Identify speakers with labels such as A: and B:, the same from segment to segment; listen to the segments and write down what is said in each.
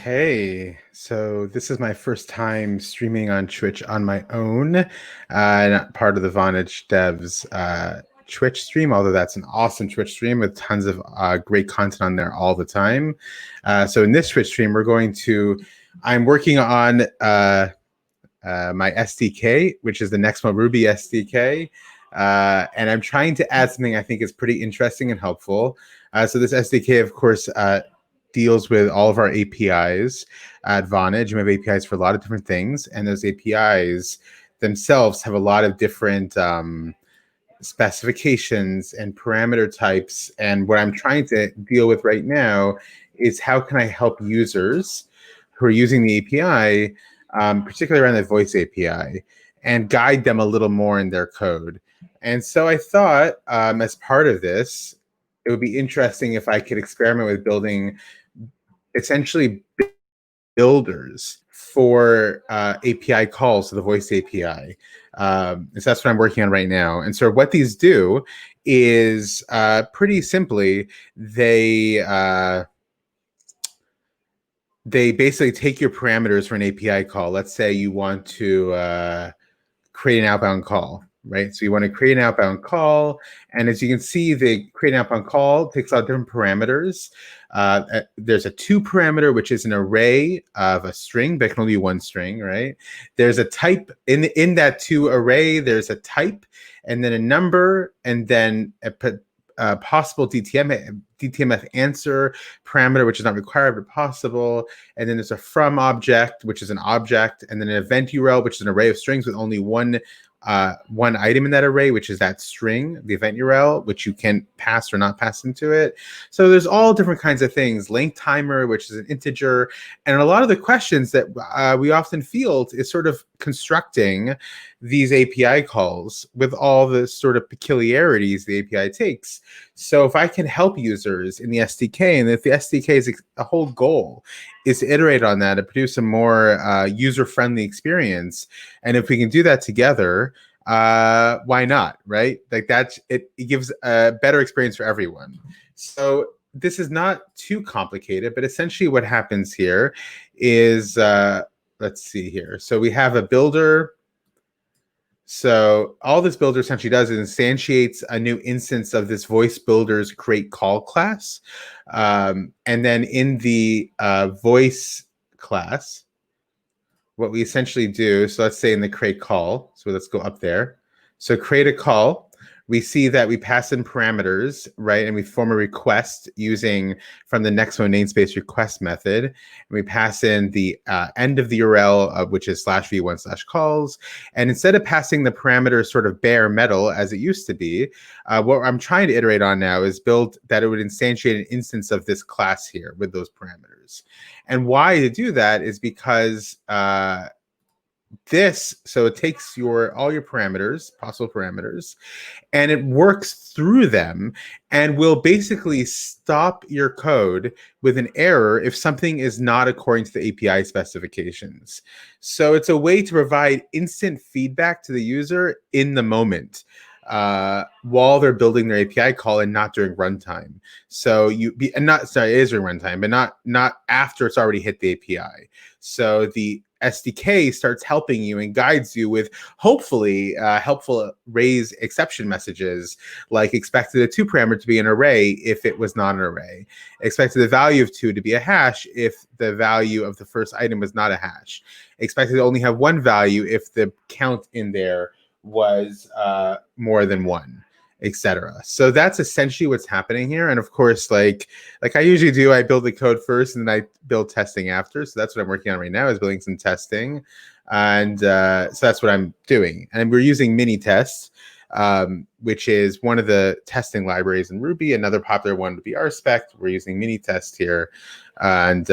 A: Hey, so this is my first time streaming on Twitch on my own, not part of the Vonage Devs Twitch stream, although that's an awesome Twitch stream with tons of great content on there all the time. So in this Twitch stream, I'm working on my SDK, which is the Nexmo Ruby SDK, and I'm trying to add something I think is pretty interesting and helpful. So this SDK, of course, deals with all of our APIs at Vonage. We have APIs for a lot of different things, and those APIs themselves have a lot of different specifications and parameter types. And what I'm trying to deal with right now is how can I help users who are using the API, particularly around the voice API, and guide them a little more in their code. And so I thought, as part of this, it would be interesting if I could experiment with building essentially builders for API calls to the voice API. So that's what I'm working on right now. And so what these do is pretty simply, they basically take your parameters for an API call. Let's say you want to create an outbound call, right? So you want to create an outbound call. And as you can see, the create an outbound call takes out different parameters. There's a to parameter, which is an array of a string, but it can only be one string, right? There's a type in that to array, there's a type, and then a number, and then a possible DTMF answer parameter, which is not required but possible. And then there's a from object, which is an object, and then an event URL, which is an array of strings with only one item in that array, which is that string, the event URL, which you can pass or not pass into it. So there's all different kinds of things. Length timer, which is an integer. And a lot of the questions that we often field is sort of constructing these API calls with all the sort of peculiarities the API takes. So if I can help users in the SDK, and if the SDK is a whole goal is to iterate on that and produce a more user-friendly experience, and if we can do that together, why not, right? Like it gives a better experience for everyone. So this is not too complicated, but essentially what happens here is, let's see here. So we have a builder. So all this builder essentially does is instantiates a new instance of this voice builder's create call class. And then in the voice class, what we essentially do, so let's say in the create call, so let's go up there. So create a call. We see that we pass in parameters, right? And we form a request using from the Nexmo namespace request method. And we pass in the end of the URL, which is /v1/calls. And instead of passing the parameters sort of bare metal as it used to be, what I'm trying to iterate on now is build that it would instantiate an instance of this class here with those parameters. And why to do that is because so it takes all your parameters, possible parameters, and it works through them and will basically stop your code with an error if something is not according to the API specifications. So it's a way to provide instant feedback to the user in the moment while they're building their API call and not during runtime. So it is during runtime, but not after it's already hit the API. So the SDK starts helping you and guides you with hopefully helpful raise exception messages, like expected a to parameter to be an array if it was not an array, expected the value of 2 to be a hash if the value of the first item was not a hash, expected to only have one value if the count in there was more than 1, etc. So that's essentially what's happening here. And of course, like I usually do, I build the code first and then I build testing after. So that's what I'm working on right now, is building some testing. And so that's what I'm doing. And we're using Minitest, which is one of the testing libraries in Ruby. Another popular one would be RSpec. We're using Minitest here. And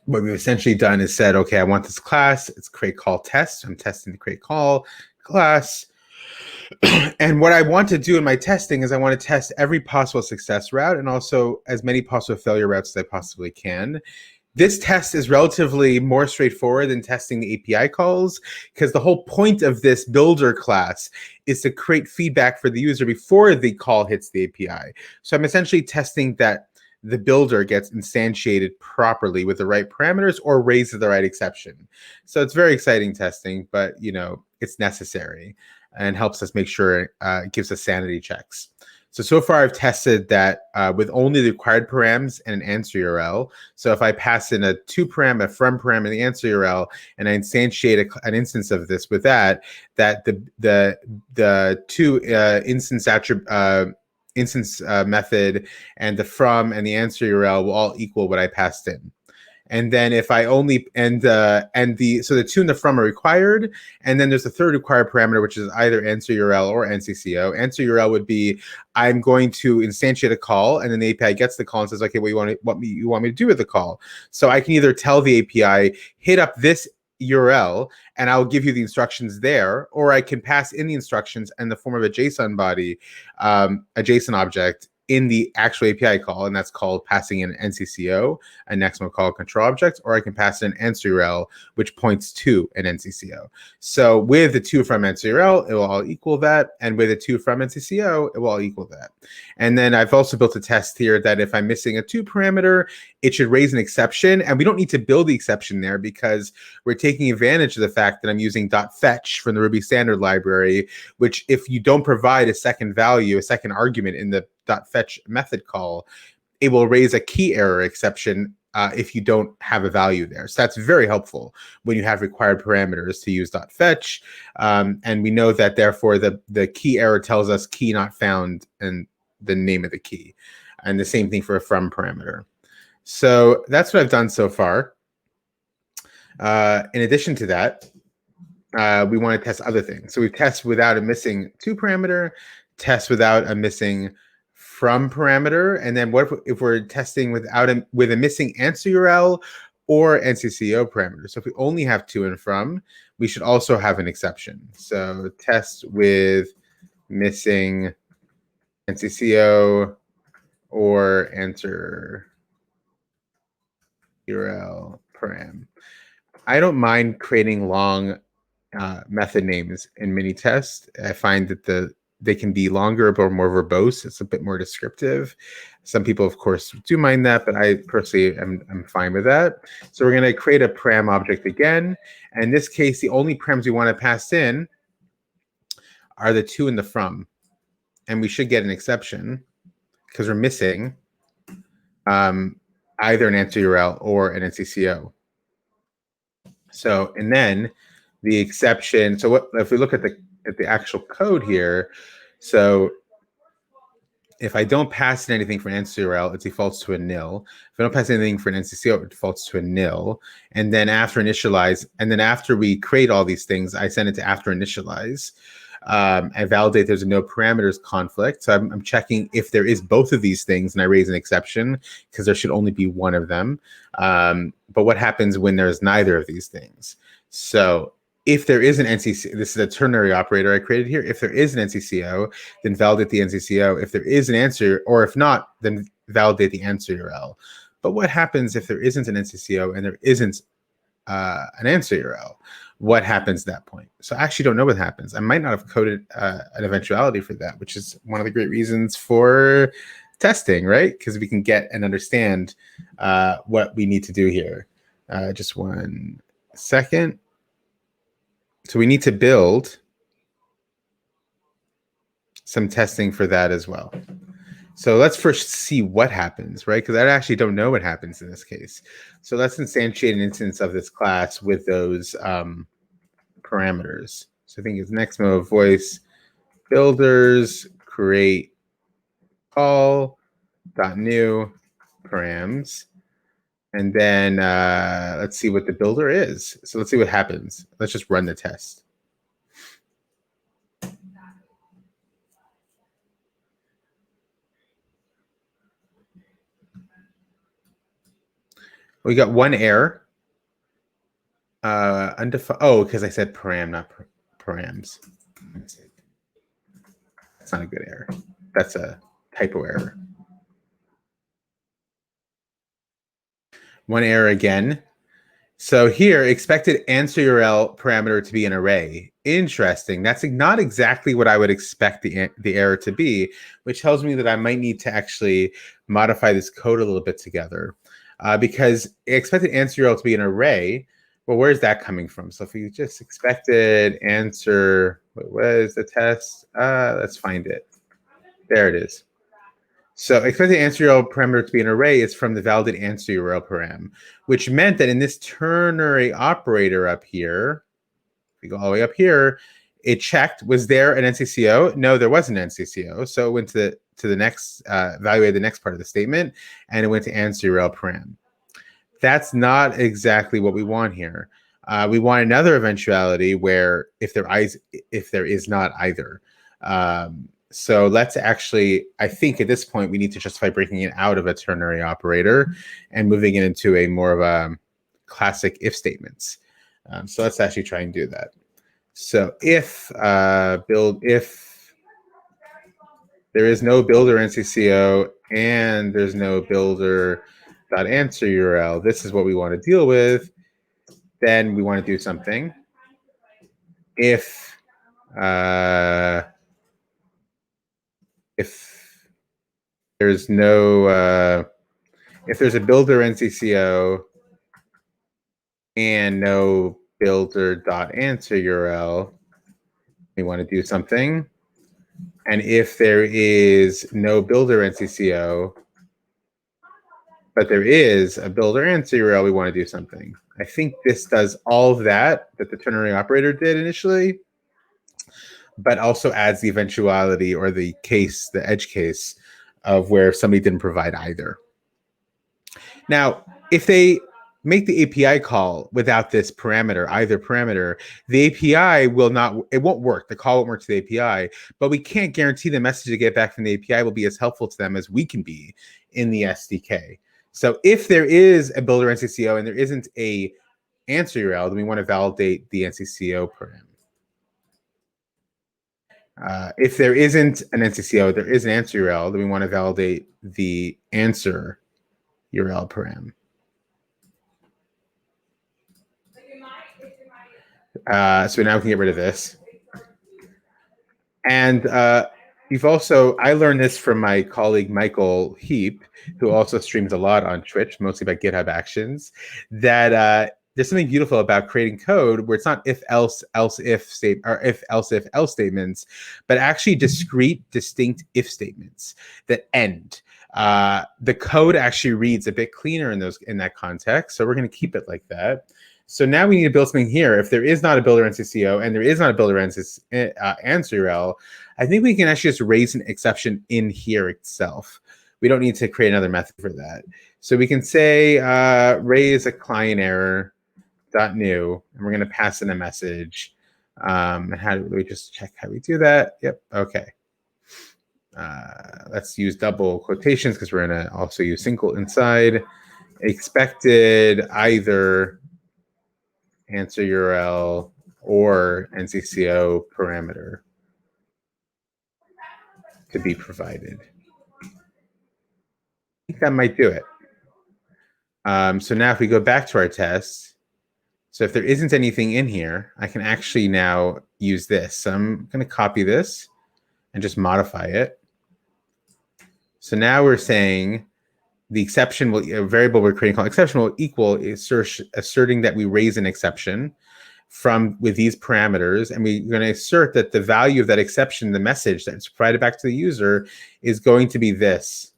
A: what we've essentially done is said, okay, I want this class. It's create call test. I'm testing the create call class. And what I want to do in my testing is I want to test every possible success route and also as many possible failure routes as I possibly can. This test is relatively more straightforward than testing the API calls, because the whole point of this builder class is to create feedback for the user before the call hits the API. So I'm essentially testing that the builder gets instantiated properly with the right parameters or raises the right exception. So it's very exciting testing, but it's necessary and helps us make sure it gives us sanity checks. So far I've tested that with only the required params and an answer URL. So if I pass in a to-param, a from-param, and the answer URL, and I instantiate an instance of this with that the two instance method and the from and the answer URL will all equal what I passed in. And then if I only so the to and the from are required, and then there's a third required parameter, which is either answer URL or NCCO. Answer URL would be I'm going to instantiate a call, and then the API gets the call and says, okay, what you want me to do with the call? So I can either tell the API hit up this URL and I'll give you the instructions there, or I can pass in the instructions in the form of a JSON body, a JSON object in the actual API call, and that's called passing in an NCCO, a next mode call control object, or I can pass in an answer URL, which points to an NCCO. So with the to from answer URL, it will all equal that, and with the to from NCCO, it will all equal that. And then I've also built a test here that if I'm missing a to parameter, it should raise an exception, and we don't need to build the exception there because we're taking advantage of the fact that I'm using .fetch from the Ruby standard library, which if you don't provide a second value, a second argument in the .fetch method call, it will raise a key error exception if you don't have a value there. So that's very helpful when you have required parameters to use .fetch. And we know that therefore the key error tells us key not found and the name of the key. And the same thing for a from parameter. So that's what I've done so far. In addition to that, we want to test other things. So we test without a missing to parameter, test without a missing from parameter, and then what if we're testing with a missing answer URL or NCCO parameter? So if we only have to and from, we should also have an exception. So test with missing NCCO or answer URL param. I don't mind creating long method names in Minitest. I find that they can be longer but more verbose. It's a bit more descriptive. Some people, of course, do mind that, but I personally am fine with that. So we're going to create a param object again. And in this case, the only params we want to pass in are the to and the from. And we should get an exception because we're missing either an answer URL or an NCCO. So, and then the exception. So what if we look at the actual code here? So if I don't pass in anything for an answer URL, it defaults to a nil. If I don't pass anything for an NCCO, it defaults to a nil. And then after initialize, and then after we create all these things, I send it to after initialize. I validate there's a no parameters conflict. So I'm checking if there is both of these things, and I raise an exception because there should only be one of them. But what happens when there's neither of these things? So if there is an NCCO, this is a ternary operator I created here. If there is an NCCO, then validate the NCCO. If there is an answer, or if not, then validate the answer URL. But what happens if there isn't an NCCO and there isn't an answer URL? What happens at that point? So I actually don't know what happens. I might not have coded an eventuality for that, which is one of the great reasons for testing, right? Because we can get and understand what we need to do here. Just 1 second. So we need to build some testing for that as well. So let's first see what happens, right? Because I actually don't know what happens in this case. So let's instantiate an instance of this class with those parameters. So I think it's next mode voice builders create call .new params. And then let's see what the builder is. So let's see what happens. Let's just run the test. We got one error. Undefined. Oh, because I said param, not params. That's not a good error. That's a typo error. One error again. So here, expected answer URL parameter to be an array. Interesting. That's not exactly what I would expect the error to be, which tells me that I might need to actually modify this code a little bit together, because expected answer URL to be an array. Well, where's that coming from? So if you just expected answer, what is the test? Let's find it. There it is. So expected answer URL parameter to be an array is from the validate answer URL param, which meant that in this ternary operator up here, if we go all the way up here, it checked, was there an NCCO? No, there wasn't an NCCO. So it went to the next, evaluated the next part of the statement, and it went to answer URL param. That's not exactly what we want here. We want another eventuality where if there is not either. So let's actually, I think at this point, we need to justify breaking it out of a ternary operator and moving it into a more of a classic if statements. So let's actually try and do that. So if if there is no builder NCCO and there's no builder.answer URL, this is what we want to deal with. Then we want to do something. If there's no if there's a builder NCCO and no builder.answer URL, we want to do something. And if there is no builder NCCO, but there is a builder answer URL, we want to do something. I think this does all of that the ternary operator did initially, but also adds the eventuality or the case, the edge case of where somebody didn't provide either. Now, if they make the API call without this parameter, either parameter, the API it won't work. The call won't work to the API, but we can't guarantee the message they get back from the API will be as helpful to them as we can be in the SDK. So if there is a builder NCCO and there isn't a answer URL, then we want to validate the NCCO param. If there isn't an NCCO, there is an answer URL, then we want to validate the answer URL param. So now we can get rid of this. And I learned this from my colleague Michael Heap, who also streams a lot on Twitch, mostly about GitHub Actions, that there's something beautiful about creating code where it's not if else if else statements, but actually discrete, distinct if statements that end. The code actually reads a bit cleaner in that context, so we're going to keep it like that. So now we need to build something here. If there is not a builder NCCO and there is not a builder answer URL, I think we can actually just raise an exception in here itself. We don't need to create another method for that. So we can say raise a client error .new, and we're going to pass in a message. And how do we just check how we do that? Yep. Okay. Let's use double quotations because we're going to also use single inside. Expected either answer URL or NCCO parameter to be provided. I think that might do it. So now if we go back to our test, so if there isn't anything in here, I can actually now use this. So I'm going to copy this and just modify it. So now we're saying the exception will, a variable we're creating called exception will equal asserting that we raise an exception with these parameters, and we're going to assert that the value of that exception, the message that's provided back to the user, is going to be this,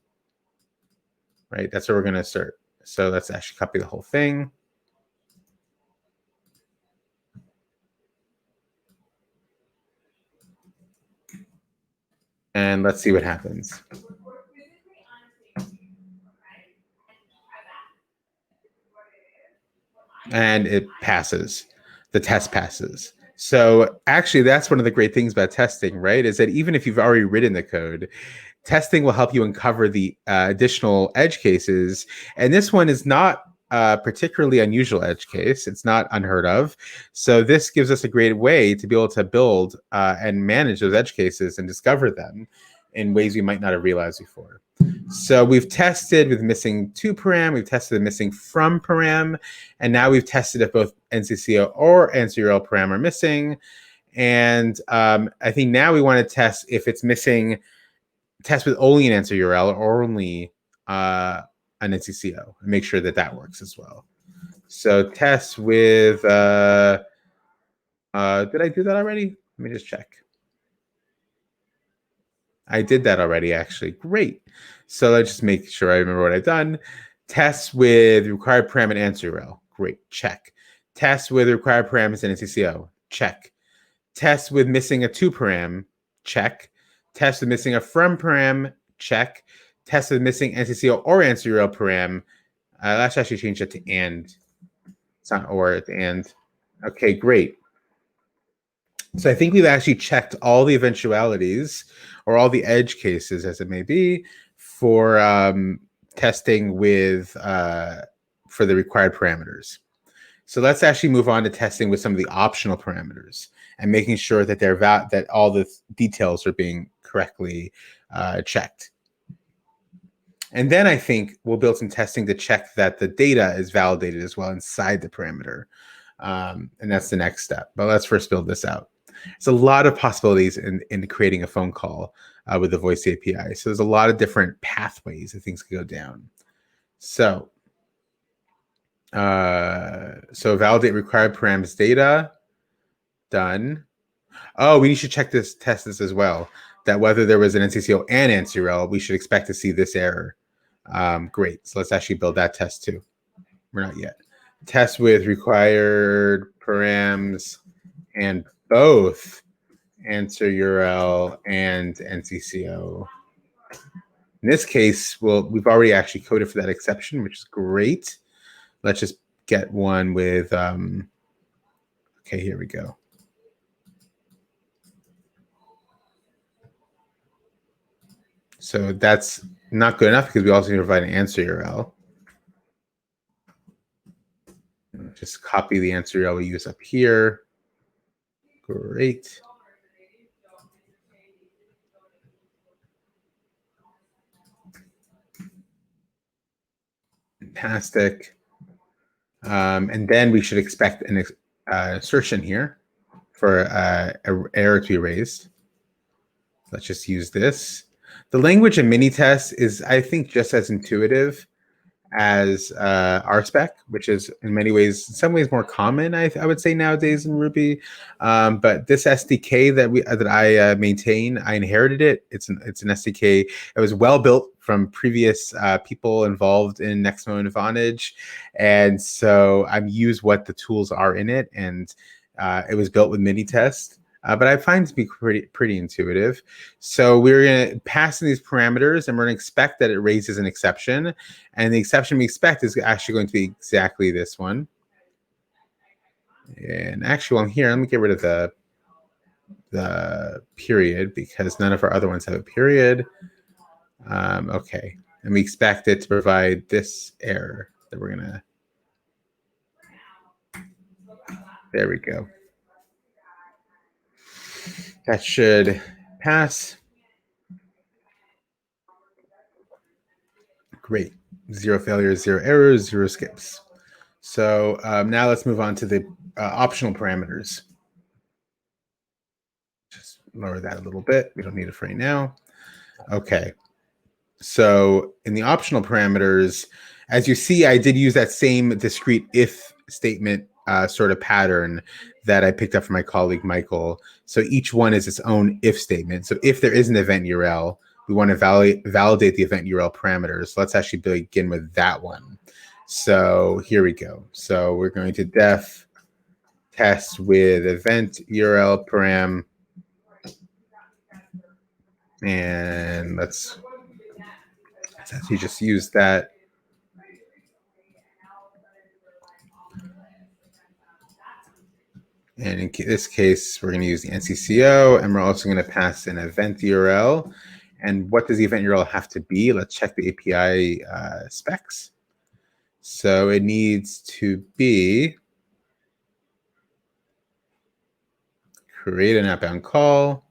A: right? That's what we're going to assert. So let's actually copy the whole thing. And let's see what happens. And it passes. The test passes. So actually, that's one of the great things about testing, right? Is that even if you've already written the code, testing will help you uncover the additional edge cases. And this one is not a particularly unusual edge case. It's not unheard of. So this gives us a great way to be able to build and manage those edge cases and discover them in ways we might not have realized before. So we've tested with missing to param, we've tested the missing from param, and now we've tested if both NCCO or answer URL param are missing. And I think now we want to test if it's missing, test with only an answer URL or only an NCCO, and make sure that that works as well. So test with, did I do that already? Let me just check. I did that already, actually. Great. So let's just make sure I remember what I've done. Test with required param and answer URL. Great. Check. Test with required params and NCCO. Check. Test with missing a to param. Check. Test with missing a from param. Check. Test with missing NCCO or answer URL param. Let's actually change that to and. It's not or, it's and. Okay, great. So I think we've actually checked all the eventualities or all the edge cases, as it may be, for testing with for the required parameters. So let's actually move on to testing with some of the optional parameters and making sure that that all the details are being correctly checked. And then I think we'll build some testing to check that the data is validated as well inside the parameter. And that's the next step. But let's first build this out. There's a lot of possibilities in creating a phone call with the voice API. So there's a lot of different pathways that things can go down. So, validate required params data. Done. Oh, we should test this as well. That whether there was an NCCO and answer URL, we should expect to see this error. Great. So let's actually build that test too. We're not yet. Test with required params and both answer URL and NCCO. In this case, we've already actually coded for that exception, which is great. Let's just get one with, okay, here we go. So that's not good enough because we also need to provide an answer URL. Just copy the answer URL we use up here. Great. Fantastic. And then we should expect an assertion here for an error to be raised. Let's just use this. The language in Minitest is, I think, just as intuitive as RSpec, which is in many ways, in some ways, more common. I would say nowadays in Ruby. But this SDK that I maintain, I inherited it. It's an SDK. It was well built from previous people involved in Nexmo and Vonage, and so I've used what the tools are in it, and it was built with Minitest. But I find it to be pretty intuitive. So we're going to pass in these parameters, and we're going to expect that it raises an exception. And the exception we expect is actually going to be exactly this one. And actually, while I'm here, let me get rid of the period because none of our other ones have a period. Okay. And we expect it to provide this error that we're going to. There we go. That should pass. Great. 0 failures, 0 errors, 0 skips. So now let's move on to the optional parameters. Just lower that a little bit. We don't need it for right now. Okay. So in the optional parameters, as you see, I did use that same discrete if statement sort of pattern that I picked up from my colleague, Michael. So each one is its own if statement. So if there is an event URL, we want to validate the event URL parameters. So let's actually begin with that one. So here we go. So we're going to def test with event URL param. And let's actually just use that. And in this case, we're going to use the NCCO, and we're also going to pass an event URL. And what does the event URL have to be? Let's check the API specs. So it needs to be create an outbound call.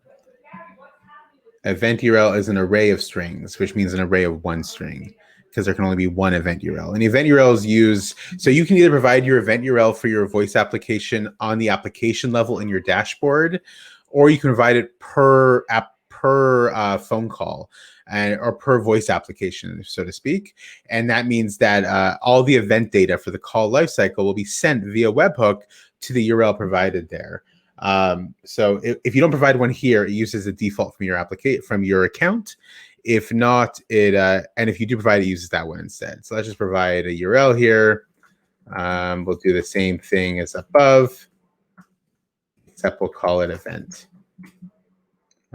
A: Event URL is an array of strings, which means an array of one string. because there can only be one event URL. And event URLs use, so you can either provide your event URL for your voice application on the application level in your dashboard, or you can provide it per app, per phone call, or per voice application, so to speak. And that means that all the event data for the call lifecycle will be sent via webhook to the URL provided there. So if you don't provide one here, it uses the default from your application, from your account. If not, it and if you do provide it, uses that one instead. So let's just provide a URL here. We'll do the same thing as above, except we'll call it event.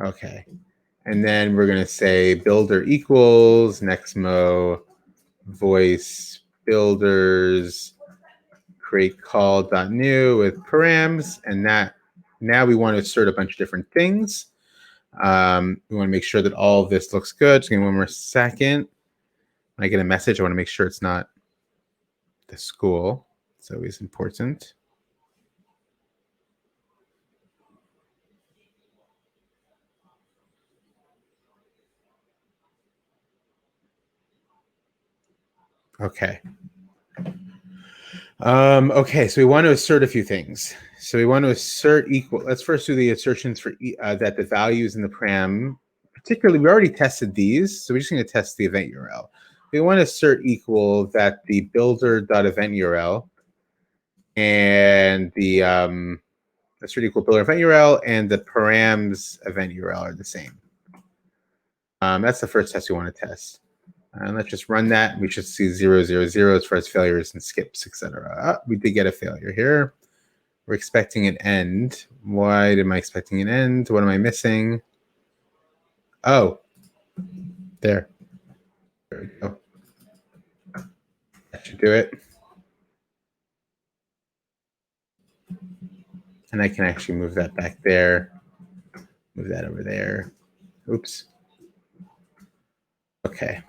A: Okay. And then we're going to say builder equals nextmo voice builders create call.new with params. And that now we want to assert a bunch of different things. We want to make sure that all of this looks good. Just give me one more second. When I get a message, I want to make sure it's not the school. It's always important. Okay. Okay, so we want to assert a few things. So we want to assert equal. Let's first do the assertions for that the values in the param, particularly, we already tested these, so we're just going to test the event URL. We want to assert equal that the builder.event URL and the assert equal builder event URL and the params event URL are the same. That's the first test we want to test. And let's just run that. We should see 0, 0, 0 as far as failures and skips, etc. We did get a failure here. We're expecting an end. Why am I expecting an end? What am I missing? Oh, there. There we go. That should do it. And I can actually move that back there. Move that over there. Oops. Okay.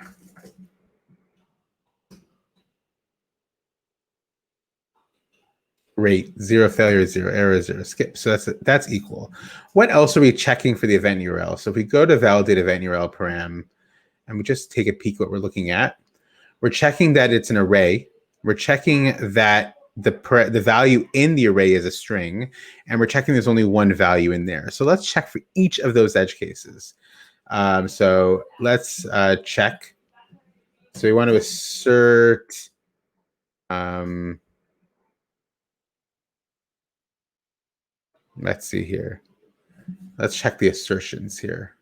A: Great. 0 failure, 0 error, 0 skip. So that's equal. What else are we checking for the event URL? So if we go to validate event URL param, and we just take a peek what we're looking at, we're checking that it's an array. We're checking that the value in the array is a string, and we're checking there's only one value in there. So let's check for each of those edge cases. So let's check. So we want to assert let's see here. Let's check the assertions here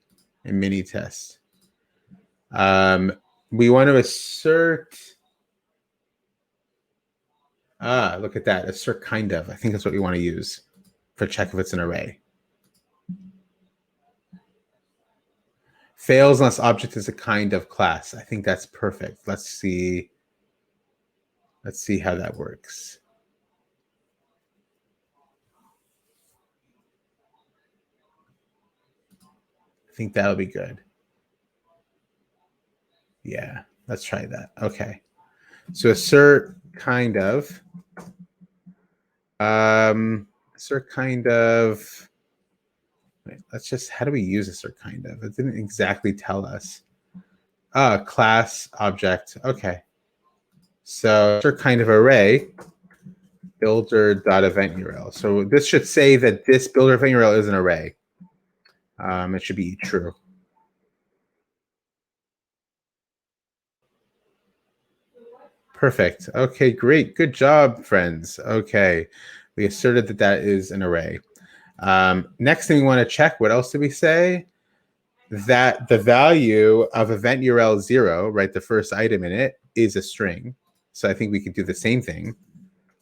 A: in Minitest. We want to assert. Look at that. Assert kind of. I think that's what we want to use for check if it's an array. Fails unless object is a kind of class. I think that's perfect. Let's see. Let's see how that works. I think that'll be good. Yeah, let's try that. Okay. So assert kind of. Assert kind of. Wait, let's just, how do we use assert kind of? It didn't exactly tell us. Class object. Okay. So assert kind of array builder.event URL. So this should say that this builder event URL is an array. It should be true. Perfect. Okay, great. Good job, friends. Okay. We asserted that that is an array. Next thing we want to check, what else did we say? That the value of event URL 0, right, the first item in it, is a string. So I think we could do the same thing.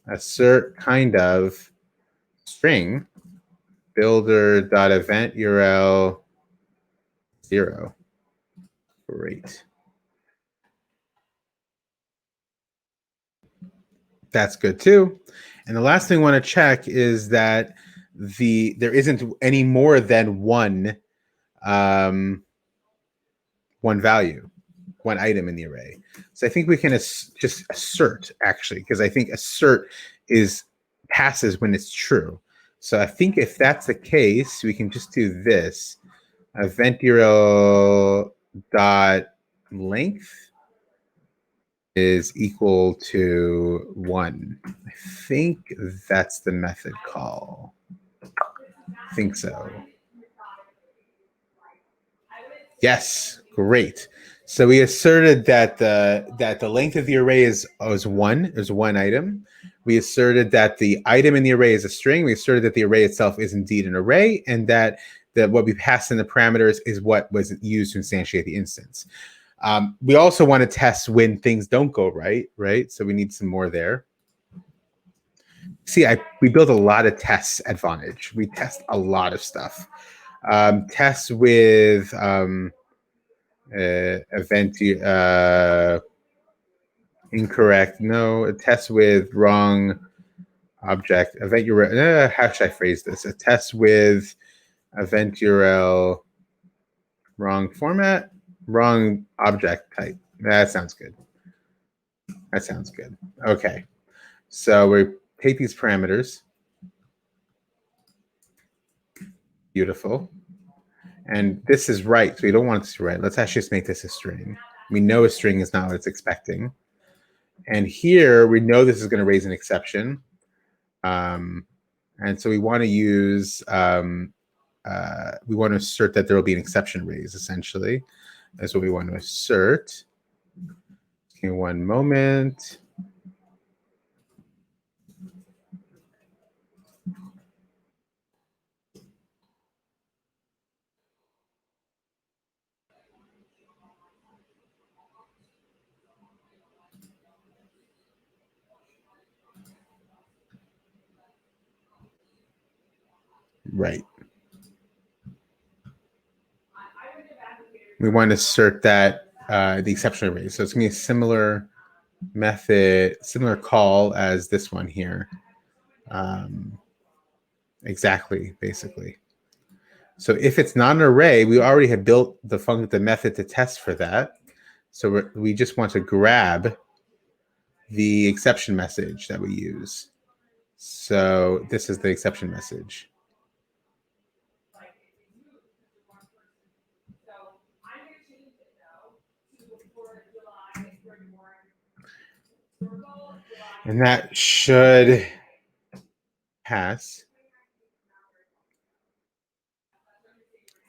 A: Assert kind of string builder.event URL 0. Great. That's good too. And the last thing we want to check is that there isn't any more than one value, one item in the array. So I think we can just assert, actually, because I think assert passes when it's true. So I think if that's the case, we can just do this. Event URL dot length. is equal to 1. I think that's the method call. I think so. Yes, great. So we asserted that the length of the array is 1. There's one item. We asserted that the item in the array is a string. We asserted that the array itself is indeed an array, and that what we passed in the parameters is what was used to instantiate the instance. We also want to test when things don't go right? So we need some more there. See, we build a lot of tests at Vonage. We test a lot of stuff. Tests with event incorrect. No, a test with wrong object. Event URL. How should I phrase this? A test with event URL wrong format, wrong object type. That sounds good. That sounds good. Okay. So we take these parameters. Beautiful. And this is right, so we don't want it to be right. Let's actually just make this a string. We know a string is not what it's expecting. And here, we know this is going to raise an exception. And so we want to use, we want to assert that there will be an exception raised, essentially. That's what we want to assert. Okay, one moment. Right. We want to assert that the exception raised. So it's going to be a similar method, similar call as this one here. Exactly, basically. So if it's not an array, we already have built the method to test for that. So we just want to grab the exception message that we use. So this is the exception message. And that should pass.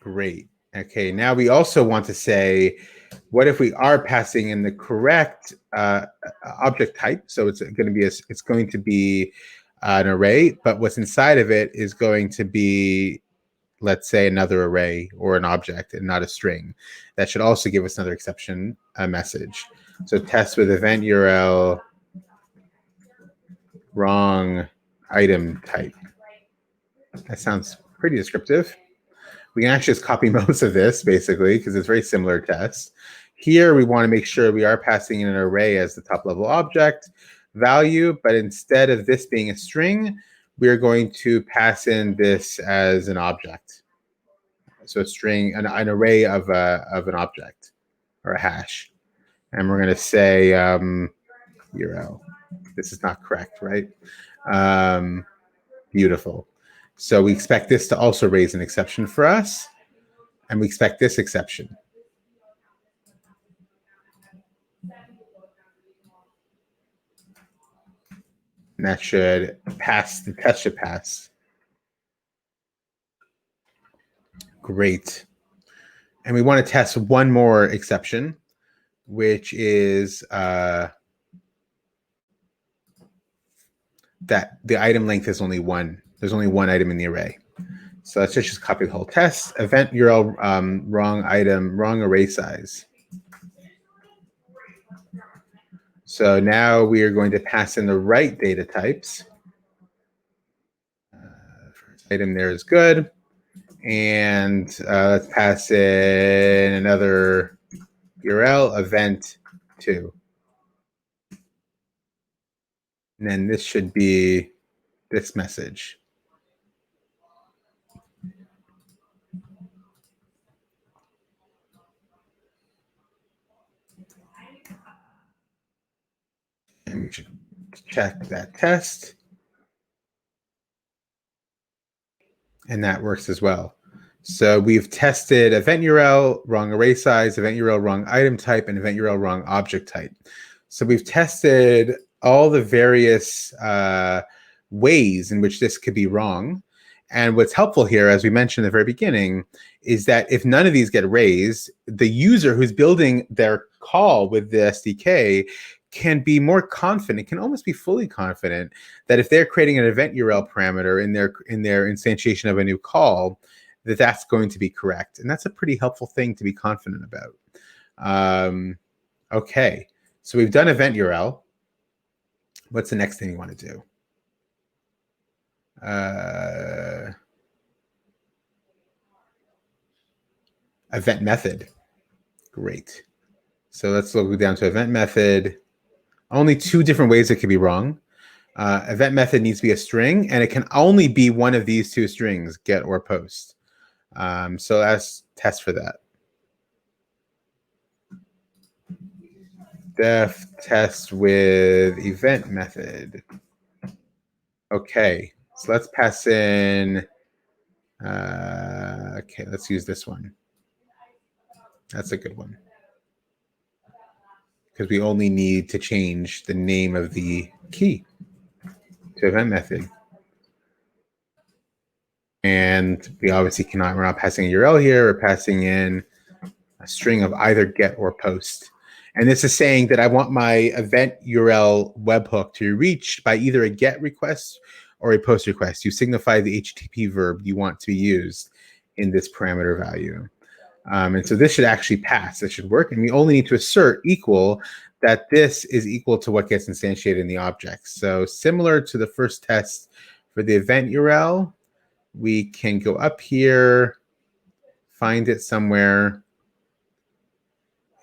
A: Great. Okay, now we also want to say, what if we are passing in the correct object type? So it's going to be an array, but what's inside of it is going to be, let's say, another array or an object and not a string. That should also give us another exception message. So test with event URL wrong item type. That sounds pretty descriptive. We can actually just copy most of this, basically, because it's very similar tests. Here, we want to make sure we are passing in an array as the top-level object value, but instead of this being a string, we are going to pass in this as an object. So a string, an array of an object, or a hash. And we're going to say URL. This is not correct, right? Beautiful. So we expect this to also raise an exception for us. And we expect this exception. And that should pass, the test should pass. Great. And we want to test one more exception, which is that the item length is only 1. There's only one item in the array. So let's just copy the whole test. Event URL wrong item, wrong array size. So now we are going to pass in the right data types. First item there is good. And let's pass in another URL, event 2. And then this should be this message. And we should check that test. And that works as well. So we've tested event URL, wrong array size, event URL, wrong item type, and event URL, wrong object type. So we've tested all the various ways in which this could be wrong. And what's helpful here, as we mentioned at the very beginning, is that if none of these get raised, the user who's building their call with the SDK can be more confident, can almost be fully confident that if they're creating an event URL parameter in their instantiation of a new call, that that's going to be correct. And that's a pretty helpful thing to be confident about. Okay, so we've done event URL. What's the next thing you want to do? Event method. Great. So let's go down to event method. Only two different ways it could be wrong. Event method needs to be a string, and it can only be one of these two strings, get or post. So let's test for that. Def test with event method. Okay, so let's pass in. Okay, let's use this one. That's a good one, because we only need to change the name of the key to event method. And we obviously cannot, we're not passing a URL here, we're passing in a string of either get or post. And this is saying that I want my event URL webhook to be reached by either a get request or a post request. You signify the HTTP verb you want to be used in this parameter value. And so this should actually pass. This should work. And we only need to assert equal that this is equal to what gets instantiated in the object. So similar to the first test for the event URL, we can go up here, find it somewhere.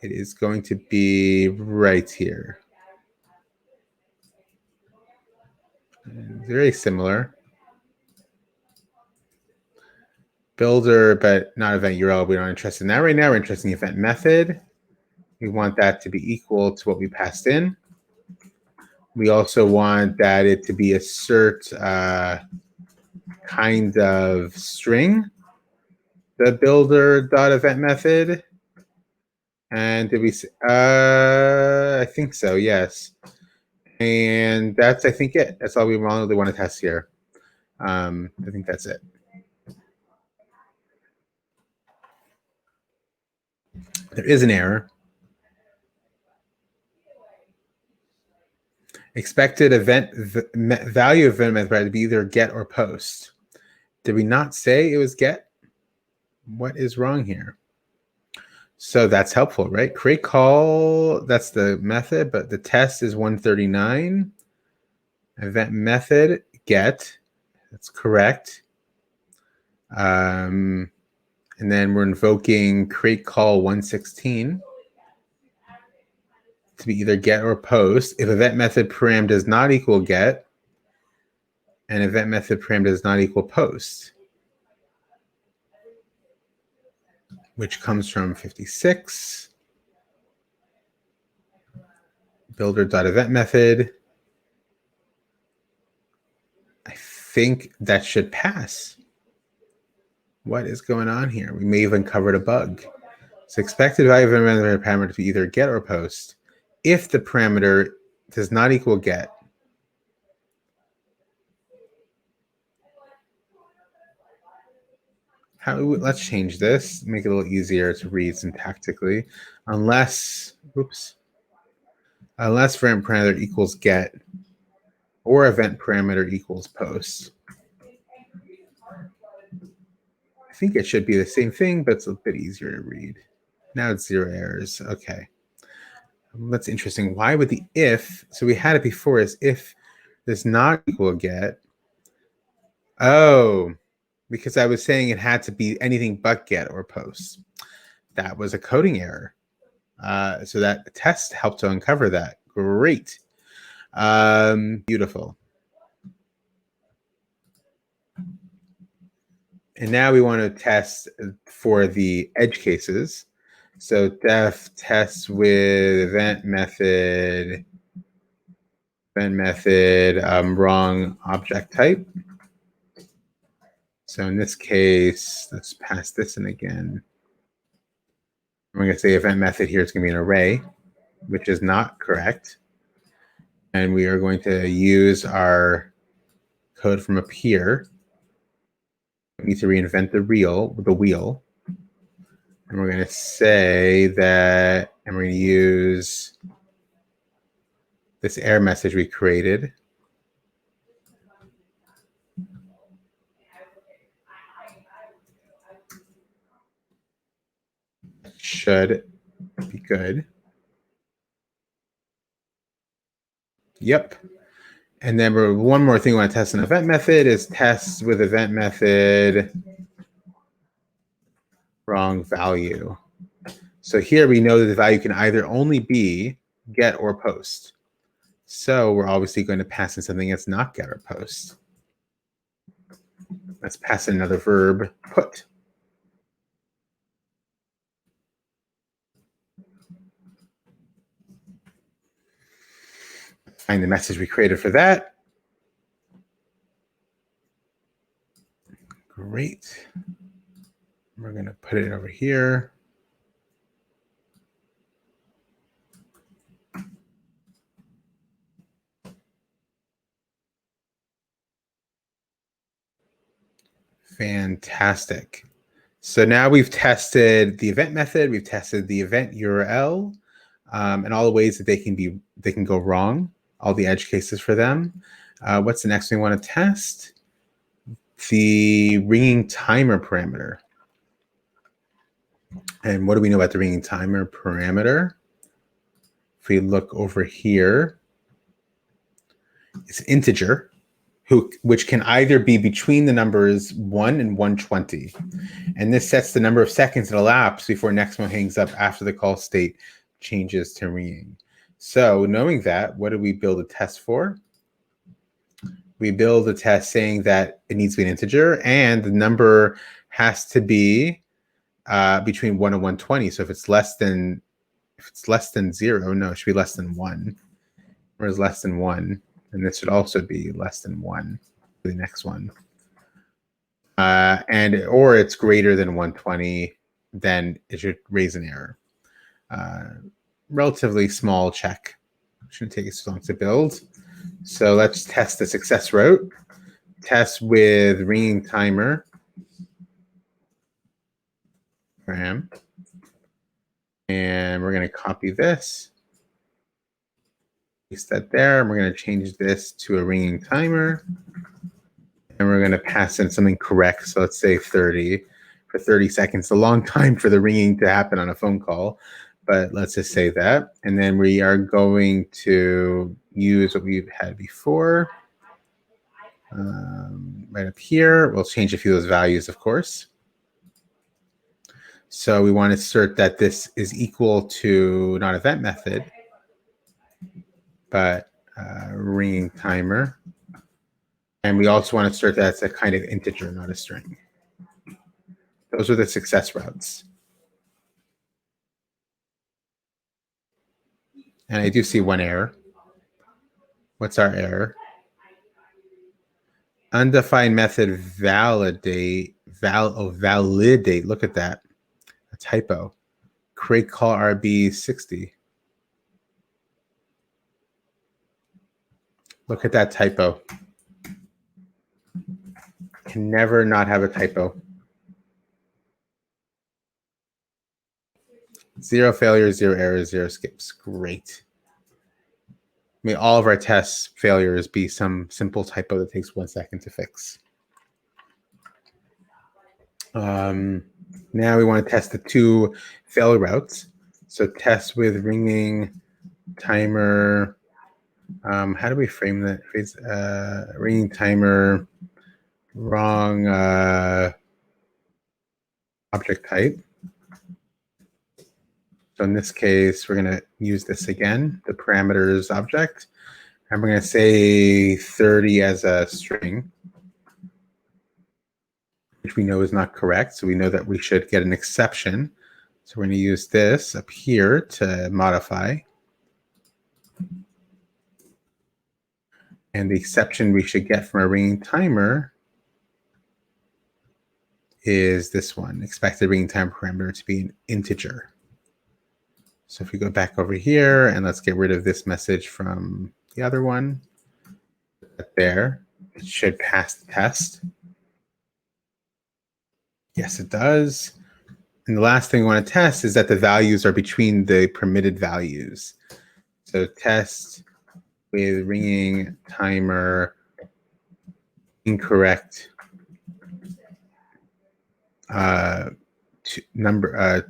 A: It is going to be right here. Very similar. Builder, but not event URL. We're not interested in that right now. We're interested in the event method. We want that to be equal to what we passed in. We also want that it to be assert kind of string, the builder.event method. And did we, I think so, yes. And that's, I think, it. That's all we really want to test here. I think that's it. There is an error. Expected event value of event method to be either get or post. Did we not say it was get? What is wrong here? So that's helpful, right? Create call, that's the method, but the test is 139. Event method, get, that's correct. And then we're invoking create call 116 to be either get or post. If event method param does not equal get, and event method param does not equal post, which comes from 56. Builder.event method. I think that should pass. What is going on here? We may have uncovered a bug. So expected value of a parameter to be either get or post. If the parameter does not equal get, let's change this, make it a little easier to read syntactically. Unless event parameter equals get or event parameter equals post. I think it should be the same thing, but it's a bit easier to read. Now it's 0 errors. Okay. That's interesting. Why would the if, so we had it before as if does not equal get. Oh, because I was saying it had to be anything but get or post. That was a coding error. So that test helped to uncover that. Great. Beautiful. And now we want to test for the edge cases. So def test with event method, wrong object type. So in this case, let's pass this in again. I'm going to say event method here is going to be an array. which is not correct. And we are going to use our code from up here. We need to reinvent the wheel. And we're going to say that, and we're going to use this error message we created. Should be good. Yep. And then one more thing we want to test an event method is test with event method wrong value. So here we know that the value can either only be get or post. So we're obviously going to pass in something that's not get or post. Let's pass in another verb, put. Find the message we created for that. Great. We're going to put it over here. Fantastic. So now we've tested the event method, we've tested the event URL, and all the ways that they can go wrong, all the edge cases for them. What's the next thing we want to test? The ringing timer parameter. And what do we know about the ringing timer parameter? If we look over here, it's integer, which can either be between the numbers 1 and 120. And this sets the number of seconds that elapse before Nexmo hangs up after the call state changes to ringing. So knowing that, what do we build a test for? We build a test saying that it needs to be an integer and the number has to be between 1 and 120. So if it's less than 0, no, it should be less than 1. Or is less than 1. And this should also be less than 1 for the next one. Or it's greater than 120, then it should raise an error. Relatively small check. Shouldn't take us too long to build. So let's test the success route. Test with ringing timer. And we're going to copy this. Paste that there. And we're going to change this to a ringing timer. And we're going to pass in something correct. So let's say 30 for 30 seconds. A long time for the ringing to happen on a phone call. But let's just say that. And then we are going to use what we've had before. Right up here. We'll change a few of those values, of course. So we want to assert that this is equal to not event method, but ringing timer. And we also want to assert that it's a kind of integer, not a string. Those are the success routes. And I do see one error. What's our error? Undefined method validate. Validate. Look at that. A typo. Create call RB 60. Look at that typo. Can never not have a typo. 0 failures, 0 errors, 0 skips. Great. May all of our test failures be some simple typo that takes 1 second to fix. Now we want to test the 2 fail routes. So test with ringing timer. How do we frame that phrase? Ringing timer, wrong object type. So in this case, we're going to use this again, the parameters object. And we're going to say 30 as a string, which we know is not correct. So we know that we should get an exception. So we're going to use this up here to modify. And the exception we should get from a ringing timer is this one, expected ringing time parameter to be an integer. So if we go back over here and let's get rid of this message from the other one, there, it should pass the test. Yes, it does. And the last thing we want to test is that the values are between the permitted values. So test with ringing timer incorrect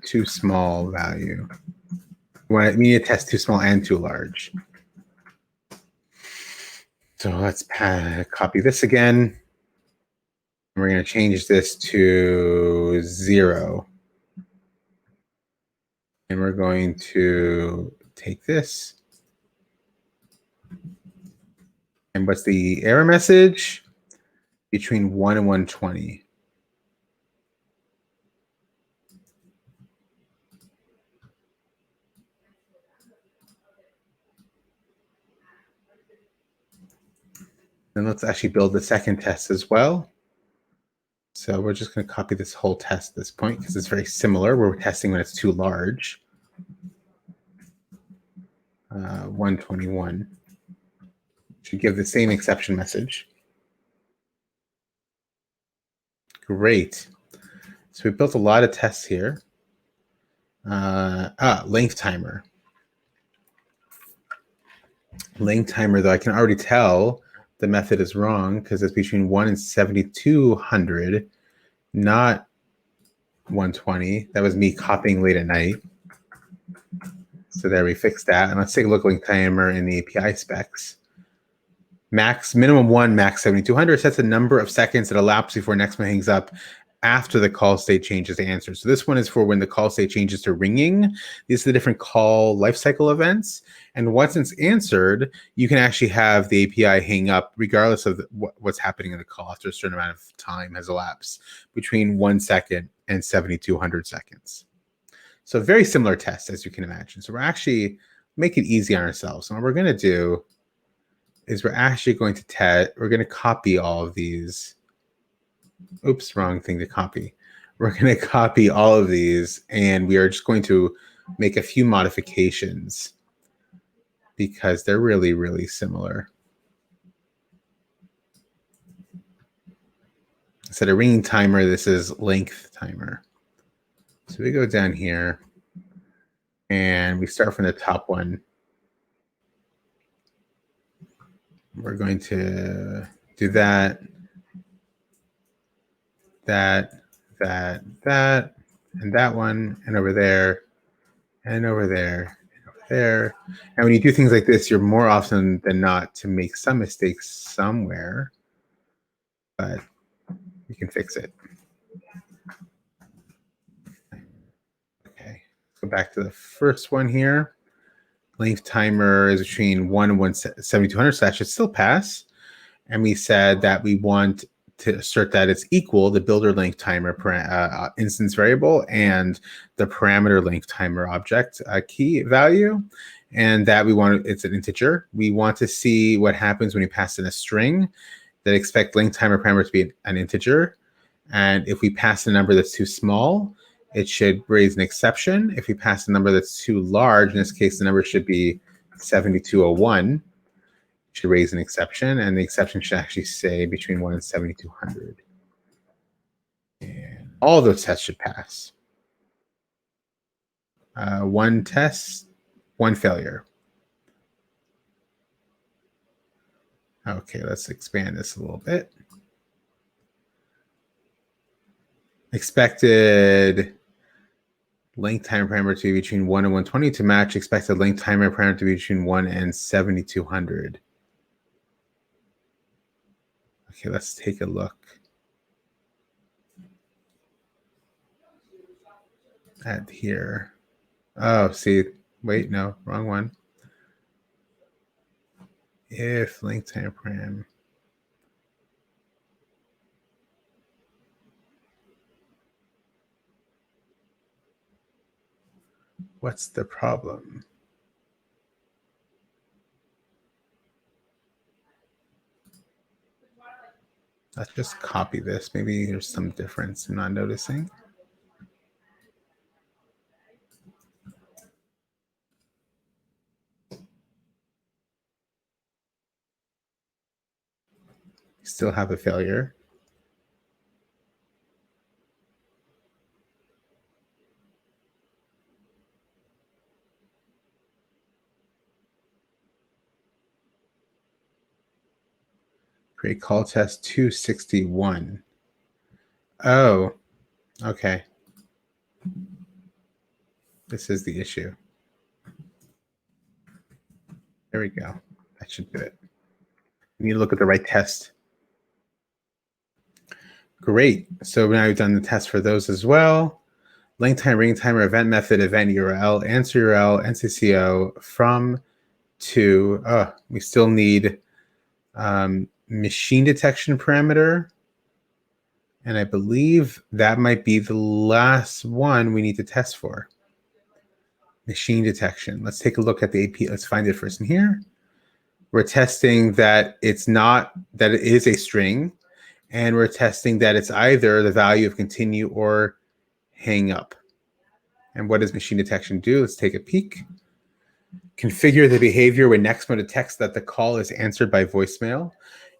A: too small value. We need to test too small and too large. So let's copy this again. We're going to change this to 0. And we're going to take this. And what's the error message? Between 1 and 120. Then let's actually build the second test as well. So we're just going to copy this whole test at this point because it's very similar. We're testing when it's too large. 121 should give the same exception message. Great. So we built a lot of tests here. Length timer. Length timer, though, I can already tell the method is wrong because it's between 1 and 7,200, not 120. That was me copying late at night. So there, we fixed that. And let's take a look at length timer in the API specs. Minimum 1, max 7,200 sets a number of seconds that elapse before next one hangs up after the call state changes to answer. So this one is for when the call state changes to ringing. These are the different call lifecycle events. And once it's answered, you can actually have the API hang up regardless of what's happening in the call after a certain amount of time has elapsed between 1 second and 7,200 seconds. So very similar tests, as you can imagine. So we're actually make it easy on ourselves. So what we're going to do is we're actually going to we're going to copy all of these. Oops, wrong thing to copy. We're going to copy all of these, and we are just going to make a few modifications because they're really, really similar. Instead of ringing timer, this is length timer. So we go down here, and we start from the top one. We're going to do that, and that one, and over there, and over there, and over there. And when you do things like this, you're more often than not to make some mistakes somewhere, but you can fix it. Okay, let's go back to the first one here. Length timer is between 1 and 7,200, so that should still pass. And we said that we want to assert that it's equal the builder length timer instance variable and the parameter length timer object key value, and that it's an integer. We want to see what happens when you pass in a string that expect length timer parameter to be an integer, and if we pass a number that's too small, it should raise an exception. If we pass a number that's too large, in this case the number should be 7201. Should raise an exception, and the exception should actually say between 1 and 7,200. And all those tests should pass. One test, one failure. Okay, let's expand this a little bit. Expected length timer parameter to be between 1 and 120 to match expected length timer parameter to be between 1 and 7,200. Okay, let's take a look at here. Oh, see, wait, no, wrong one. If length timer param. What's the problem? Let's just copy this. Maybe there's some difference I'm not noticing. Still have a failure. Create call test 261. Oh, okay. This is the issue. There we go. That should do it. We need to look at the right test. Great. So now we've done the test for those as well. Length time, ring timer, event method, event URL, answer URL, NCCO, from, to. We still need machine detection parameter. And I believe that might be the last one we need to test for. Machine detection. Let's take a look at the AP. Let's find it first in here. We're testing that it's not, that it is a string. And we're testing that it's either the value of continue or hang up. And what does machine detection do? Let's take a peek. Configure the behavior when Nexmo detects that the call is answered by voicemail.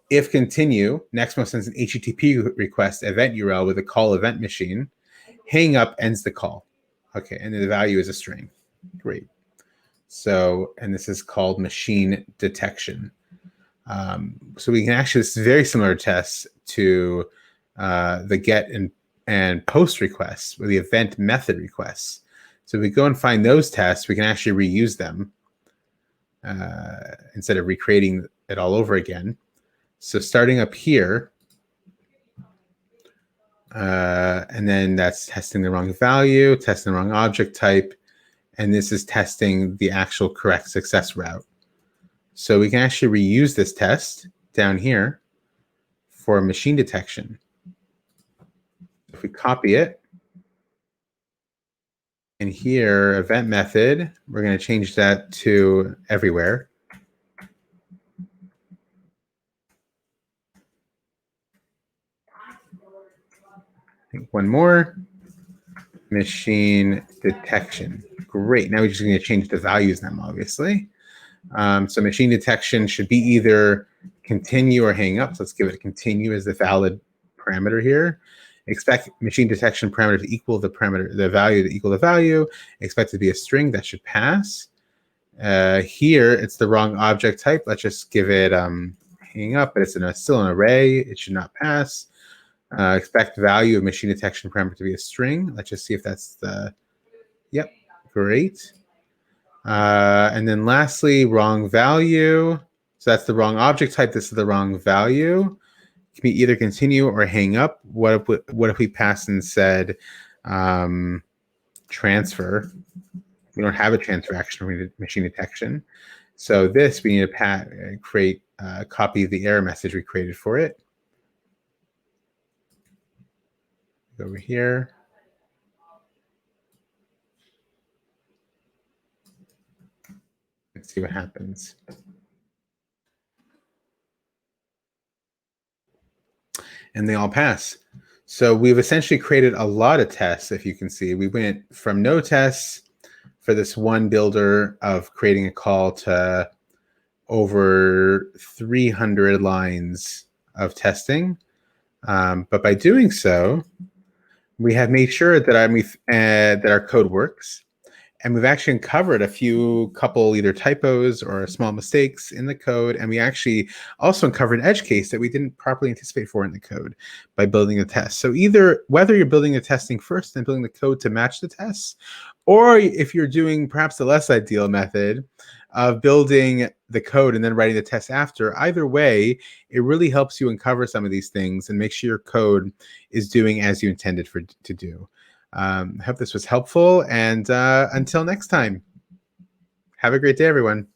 A: If continue, Nexmo sends an HTTP request event URL with a call event machine. Hang up ends the call. Okay, and then the value is a string. Great. So, and this is called machine detection. So we can actually, this is very similar tests to the get and post requests with the event method requests. So if we go and find those tests, we can actually reuse them instead of recreating it all over again. So starting up here, and then that's testing the wrong value, testing the wrong object type, and this is testing the actual correct success route. So we can actually reuse this test down here for machine detection. If we copy it, and here, event method, we're going to change that to everywhere. I think one more. Machine detection. Great. Now we're just going to change the values now, obviously. So machine detection should be either continue or hang up. So let's give it a continue as the valid parameter here. Expect machine detection parameter to equal the parameter, the value to equal the value. Expect it to be a string that should pass. Here, it's the wrong object type. Let's just give it hang up, but it's still an array. It should not pass. Expect value of machine detection parameter to be a string. Let's just see if that's the, yep, great. And then lastly, wrong value. So that's the wrong object type. This is the wrong value. It can be either continue or hang up. What if we passed and said transfer? We don't have a transfer action for machine detection. So this, we need to create, copy the error message we created for it. Over here. Let's see what happens. And they all pass. So we've essentially created a lot of tests, if you can see. We went from no tests for this one builder of creating a call to over 300 lines of testing. But by doing so, we have made sure that our code works. And we've actually uncovered a couple either typos or small mistakes in the code. And we actually also uncovered an edge case that we didn't properly anticipate for in the code by building a test. So whether you're building the testing first and building the code to match the tests, or if you're doing perhaps the less ideal method of building the code and then writing the test after, either way, it really helps you uncover some of these things and make sure your code is doing as you intended to do. I hope this was helpful, and until next time, have a great day, everyone.